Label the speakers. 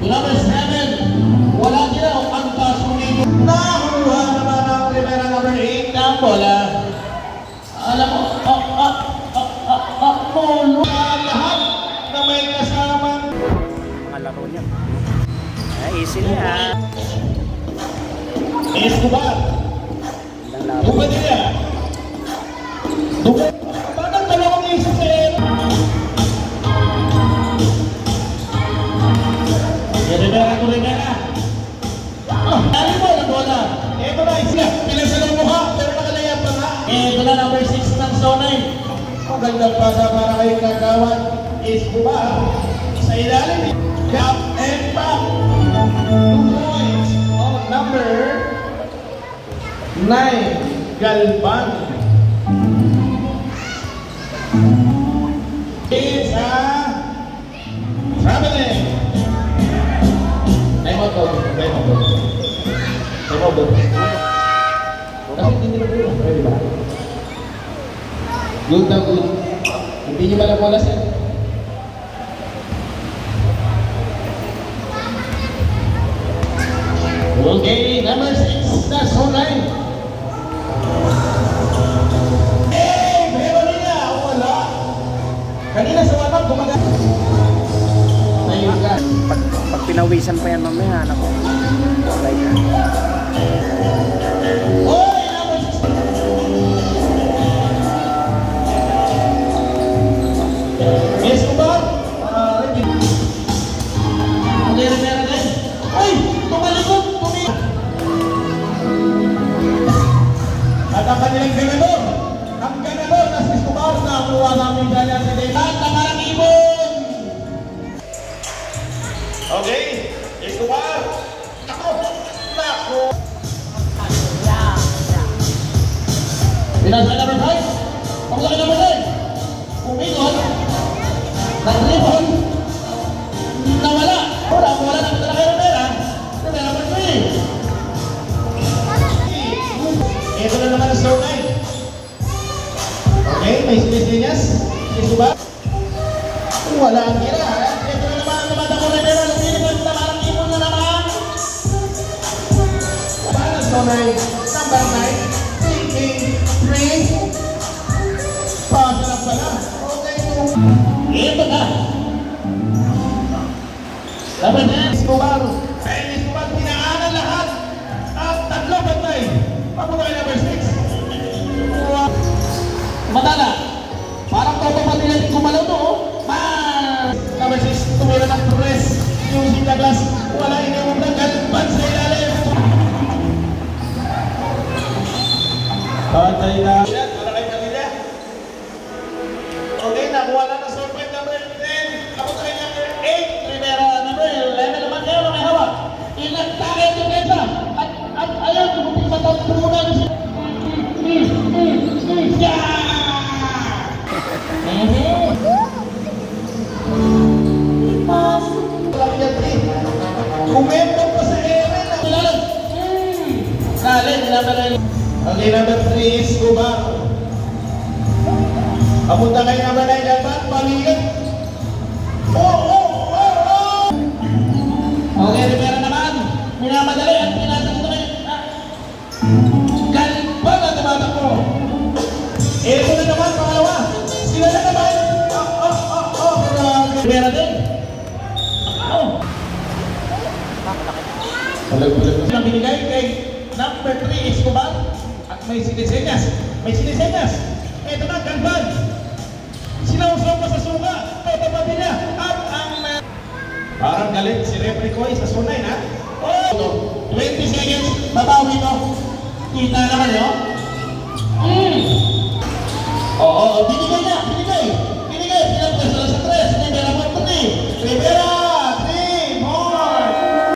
Speaker 1: Number 7, wala sila ang pasunito. Nakuha naman ang Rivera number 8 na bola. Alam mo, lahat na may kasamang
Speaker 2: mga laro niya. Easy na yan.
Speaker 1: Escobar. Dugan nila. Dugan. Bakit dalawang isa sa ero? Rivera to Rivera. Dali mo na bola. Ito na isa. Pinasalang mukha pero nakalayap pa nga. Ito na number 6 ng zona. Magandang pasa para kay Kagawan. Escobar. Sa ilalim. Cap and back. 2 points on number 9, Galvan. It's a traveling. Time out. Kasi hindi na po. Pwede ba? Good na good. Hindi nyo ba na bola siya? Okay, number 6, that's all right. Kanina sa watak, gumagal. Ayun ka.
Speaker 2: Pag pinawisan pa yan mamaya, anak ko. Like that.
Speaker 1: Oy! Number 6. Escobar. Rivera din. Ay! Tumalikot! At ang kanilang ganador. Ang ganador na si Escobar na kuha namin ganyan sa Dayman. Tamarang ibon! Okay, Escobar. Nako! Pinasa number 5. Pagulaki number 9. Umikot. Nag-ribon. Nawala. Wala na kita na kay Rivera. Rivera number 3. Ito na naman ang slow 9. Okay, may sinis-linyas. Escobar. Wala ang tira. Ito na naman ang lumata ko Rivera. Lumilipad na parang ibon na naman. Para slow 9. Number 9. Thinking 3. Pasalap pala. Okay. Ito na. Number 9. Escobar. Escobar, pinaanan lahat. At tatlo patay. Pagulaki number 6. Madala. Parang topo pati natin kumalaw to. Number 6. Tumira ng press. Using Douglas. Wala inamang ng Galvan sa ilalim. Patay na. Wala kayo kanila. Okay, nakuha na ng surprise number 10. Ako tayo number 8. Rivera number 11 naman kayo na may hawak. Inagtake ito kesa. At ayun, tumuting sa taon muna. Kumentong pa sa ere na Kalin, okay, number 3 is Escobar. Papunta kayo number 9 dapat, paligat. Okay, Rivera naman. Minamadali at pinasang ito kayo. Galvan na tumatak ko. Ito na naman, pangalawa. Sila na naman. Rivera din. Ang binigay kay number 3 Escobar at may sinisenyas. Ito na, Galvan. Sinausok pa sa suka. Tatapabi niya. At ang parang galit si Referee Koy sa sunay na. 20 seconds. Babawi to. Kita naman yun. Oo, binigay